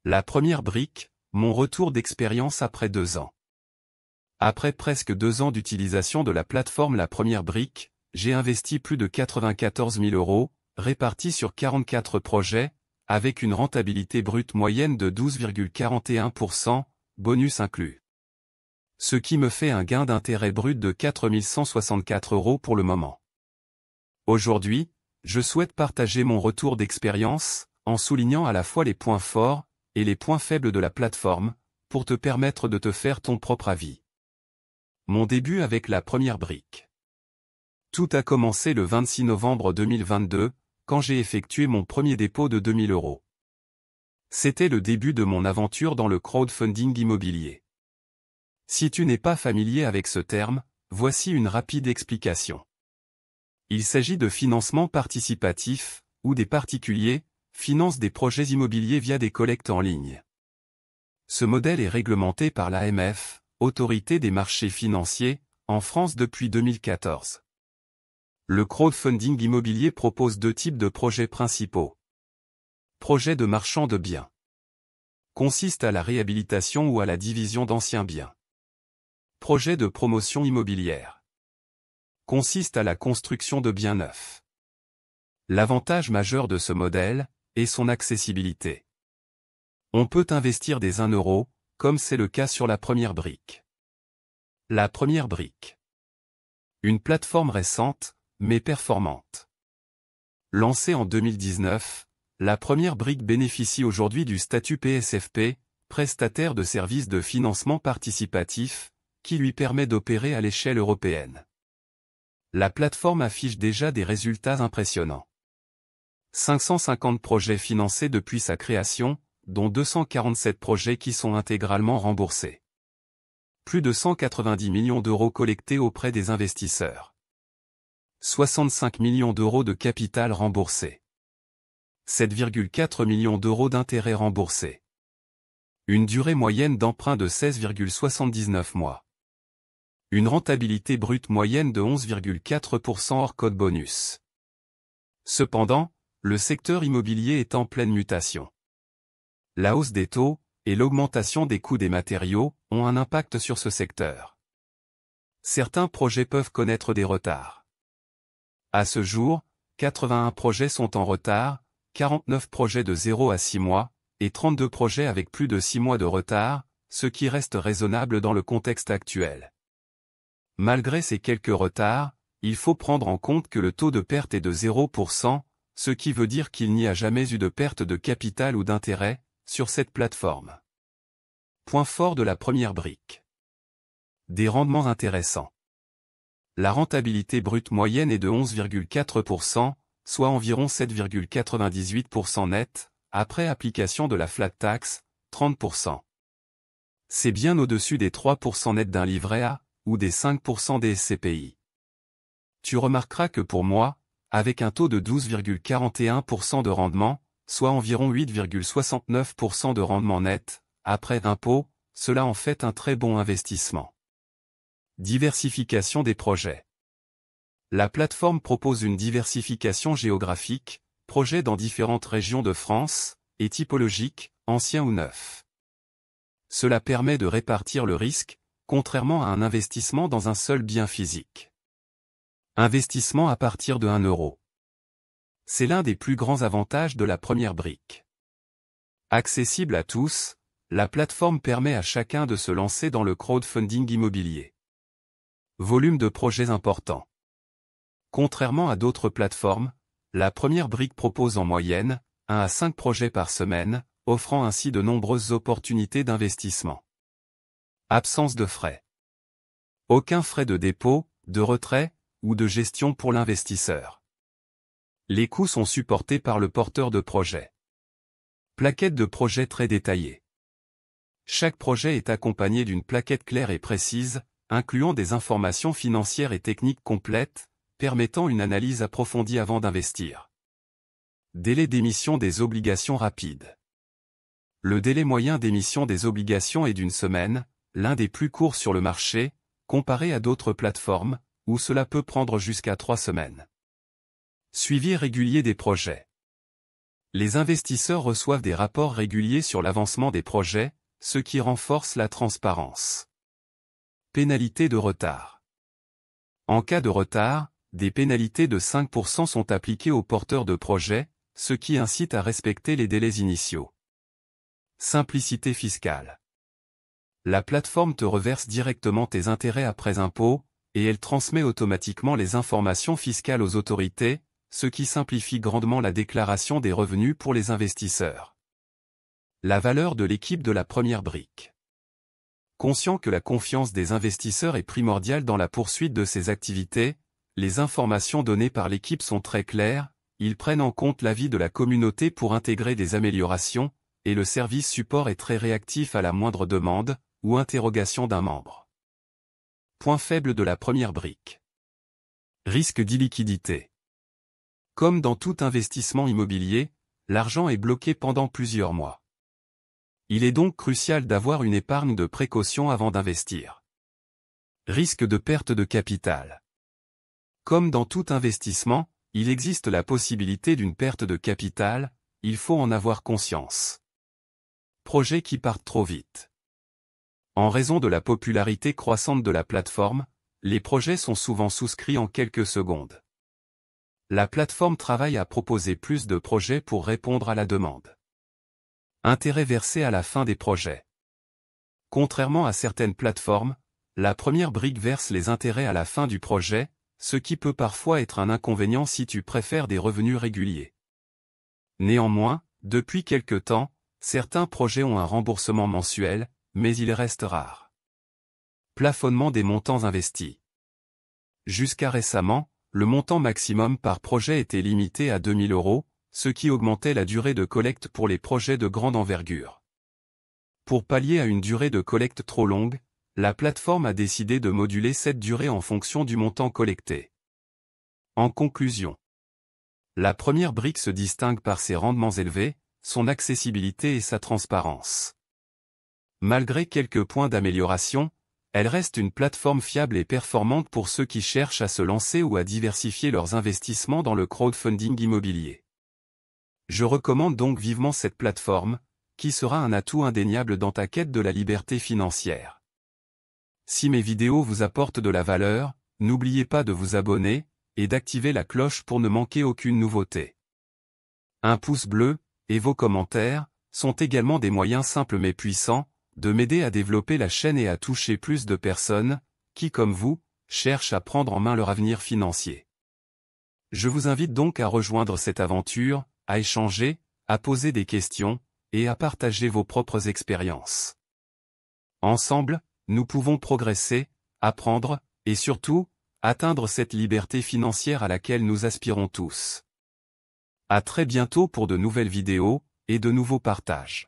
La première brique, mon retour d'expérience après 2 ans. Après presque 2 ans d'utilisation de la plateforme La Première Brique, j'ai investi plus de 94 000 €, répartis sur 44 projets, avec une rentabilité brute moyenne de 12,41%, bonus inclus. Ce qui me fait un gain d'intérêt brut de 4 164 € pour le moment. Aujourd'hui, je souhaite partager mon retour d'expérience, en soulignant à la fois les points forts et les points faibles de la plateforme, pour te permettre de te faire ton propre avis. Mon début avec La Première Brique. Tout a commencé le 26 novembre 2022, quand j'ai effectué mon premier dépôt de 2 000 €. C'était le début de mon aventure dans le crowdfunding immobilier. Si tu n'es pas familier avec ce terme, voici une rapide explication. Il s'agit de financement participatif, où des particuliers financent des projets immobiliers via des collectes en ligne. Ce modèle est réglementé par l'AMF, Autorité des marchés financiers, en France depuis 2014. Le crowdfunding immobilier propose 2 types de projets principaux. Projet de marchand de biens. Consiste à la réhabilitation ou à la division d'anciens biens. Projet de promotion immobilière. Consiste à la construction de biens neufs. L'avantage majeur de ce modèle est son accessibilité. On peut investir des 1 €, comme c'est le cas sur La Première Brique. La Première Brique. Une plateforme récente, mais performante. Lancée en 2019, La Première Brique bénéficie aujourd'hui du statut PSFP, prestataire de services de financement participatif, qui lui permet d'opérer à l'échelle européenne. La plateforme affiche déjà des résultats impressionnants. 550 projets financés depuis sa création, dont 247 projets qui sont intégralement remboursés. Plus de 190 millions d'euros collectés auprès des investisseurs. 65 millions d'euros de capital remboursé. 7,4 millions d'euros d'intérêts remboursés. Une durée moyenne d'emprunt de 16,79 mois. Une rentabilité brute moyenne de 11,4% hors code bonus. Cependant, le secteur immobilier est en pleine mutation. La hausse des taux et l'augmentation des coûts des matériaux ont un impact sur ce secteur. Certains projets peuvent connaître des retards. À ce jour, 81 projets sont en retard, 49 projets de 0 à 6 mois, et 32 projets avec plus de 6 mois de retard, ce qui reste raisonnable dans le contexte actuel. Malgré ces quelques retards, il faut prendre en compte que le taux de perte est de 0%, ce qui veut dire qu'il n'y a jamais eu de perte de capital ou d'intérêt sur cette plateforme. Point fort de La Première Brique. Des rendements intéressants. La rentabilité brute moyenne est de 11,4%, soit environ 7,98% net, après application de la flat tax, 30%. C'est bien au-dessus des 3% net d'un livret A, ou des 5% des SCPI. Tu remarqueras que pour moi, avec un taux de 12,41% de rendement, soit environ 8,69% de rendement net, après impôt, cela en fait un très bon investissement. Diversification des projets. La plateforme propose une diversification géographique, projets dans différentes régions de France, et typologiques, anciens ou neufs. Cela permet de répartir le risque, contrairement à un investissement dans un seul bien physique. Investissement à partir de 1 €. C'est l'un des plus grands avantages de La Première Brique. Accessible à tous, la plateforme permet à chacun de se lancer dans le crowdfunding immobilier. Volume de projets important. Contrairement à d'autres plateformes, La Première Brique propose en moyenne 1 à 5 projets par semaine, offrant ainsi de nombreuses opportunités d'investissement. Absence de frais. Aucun frais de dépôt, de retrait, ou de gestion pour l'investisseur. Les coûts sont supportés par le porteur de projet. Plaquette de projet très détaillée. Chaque projet est accompagné d'une plaquette claire et précise, incluant des informations financières et techniques complètes, permettant une analyse approfondie avant d'investir. Délai d'émission des obligations rapide. Le délai moyen d'émission des obligations est d'1 semaine, l'un des plus courts sur le marché, comparé à d'autres plateformes, où cela peut prendre jusqu'à 3 semaines. Suivi régulier des projets. Les investisseurs reçoivent des rapports réguliers sur l'avancement des projets, ce qui renforce la transparence. Pénalité de retard. En cas de retard, des pénalités de 5% sont appliquées aux porteurs de projets, ce qui incite à respecter les délais initiaux. Simplicité fiscale. La plateforme te reverse directement tes intérêts après impôt, et elle transmet automatiquement les informations fiscales aux autorités, ce qui simplifie grandement la déclaration des revenus pour les investisseurs. La valeur de l'équipe de la première brique. Conscient que la confiance des investisseurs est primordiale dans la poursuite de ces activités, les informations données par l'équipe sont très claires, ils prennent en compte l'avis de la communauté pour intégrer des améliorations, et le service support est très réactif à la moindre demande ou interrogation d'un membre. Point faible de la première brique. Risque d'illiquidité. Comme dans tout investissement immobilier, l'argent est bloqué pendant plusieurs mois. Il est donc crucial d'avoir une épargne de précaution avant d'investir. Risque de perte de capital. Comme dans tout investissement, il existe la possibilité d'une perte de capital, il faut en avoir conscience. Projets qui partent trop vite. En raison de la popularité croissante de la plateforme, les projets sont souvent souscrits en quelques secondes. La plateforme travaille à proposer plus de projets pour répondre à la demande. Intérêt versé à la fin des projets. Contrairement à certaines plateformes, la première brique verse les intérêts à la fin du projet, ce qui peut parfois être un inconvénient si tu préfères des revenus réguliers. Néanmoins, depuis quelque temps, certains projets ont un remboursement mensuel, mais il reste rare. Plafonnement des montants investis. Jusqu'à récemment, le montant maximum par projet était limité à 2 000 €, ce qui augmentait la durée de collecte pour les projets de grande envergure. Pour pallier à une durée de collecte trop longue, la plateforme a décidé de moduler cette durée en fonction du montant collecté. En conclusion, la première brique se distingue par ses rendements élevés, son accessibilité et sa transparence. Malgré quelques points d'amélioration, elle reste une plateforme fiable et performante pour ceux qui cherchent à se lancer ou à diversifier leurs investissements dans le crowdfunding immobilier. Je recommande donc vivement cette plateforme, qui sera un atout indéniable dans ta quête de la liberté financière. Si mes vidéos vous apportent de la valeur, n'oubliez pas de vous abonner, et d'activer la cloche pour ne manquer aucune nouveauté. Un pouce bleu, et vos commentaires, sont également des moyens simples mais puissants, de m'aider à développer la chaîne et à toucher plus de personnes, qui comme vous, cherchent à prendre en main leur avenir financier. Je vous invite donc à rejoindre cette aventure, à échanger, à poser des questions, et à partager vos propres expériences. Ensemble, nous pouvons progresser, apprendre, et surtout, atteindre cette liberté financière à laquelle nous aspirons tous. À très bientôt pour de nouvelles vidéos, et de nouveaux partages.